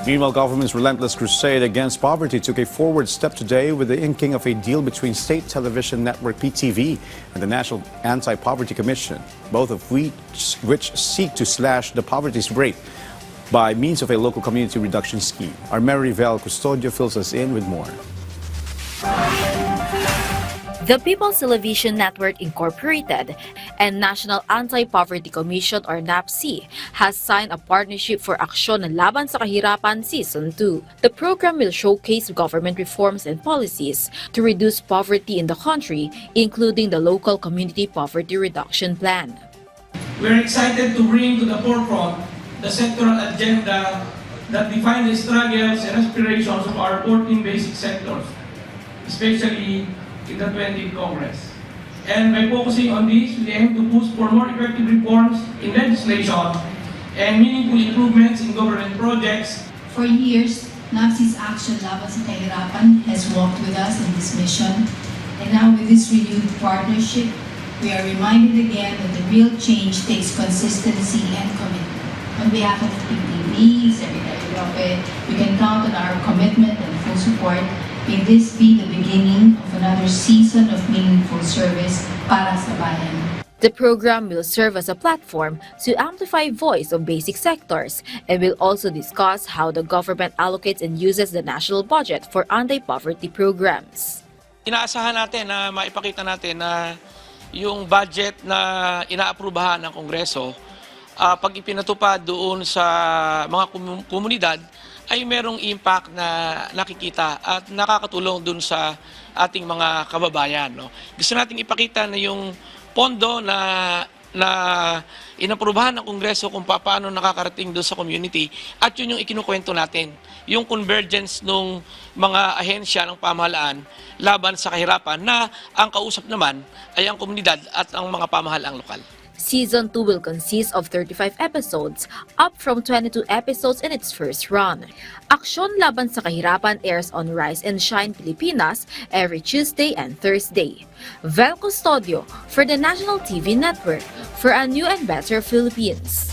Meanwhile, government's relentless crusade against poverty took a forward step today with the inking of a deal between state television network PTV and the National Anti-Poverty Commission, both of which seek to slash the poverty rate by means of a local community reduction scheme. Our Maryvel Custodio fills us in with more. The People's Television Network Incorporated and National Anti-Poverty Commission or NAPC has signed a partnership for Aksyon Laban sa Kahirapan Season 2. The program will showcase government reforms and policies to reduce poverty in the country, including the local community poverty reduction plan. We're excited to bring to the forefront the sectoral agenda that define the struggles and aspirations of our 14 basic sectors, especially in the 20th Congress. And by focusing on this, we aim to push for more effective reforms in legislation and meaningful improvements in government projects. For years, NAPC's Aksyon Laban sa Kahirapan has walked with us in this mission. And now with this renewed partnership, we are reminded again that the real change takes consistency and commitment. On behalf of PTV, Secretary Roque, we can count on our commitment and full support. May this be the beginning of another season of meaningful service para sa bayan. The program will serve as a platform to amplify voice of basic sectors and will also discuss how the government allocates and uses the national budget for anti-poverty programs. Inaasahan natin na maipakita natin na yung budget na inaaprubahan ng Kongreso, pag ipinatupad doon sa mga komunidad, ay merong impact na nakikita at nakakatulong dun sa ating mga kababayan. No? Gusto nating ipakita na yung pondo na inaprubahan ng Kongreso kung paano nakakarating doon sa community at yun yung ikinukwento natin. Yung convergence ng mga ahensya ng pamahalaan laban sa kahirapan na ang kausap naman ay ang komunidad at ang mga pamahalaang lokal. Season 2 will consist of 35 episodes, up from 22 episodes in its first run. Aksyon Laban sa Kahirapan airs on Rise and Shine Pilipinas every Tuesday and Thursday. Vel Custodio for the National TV Network for a new and better Philippines.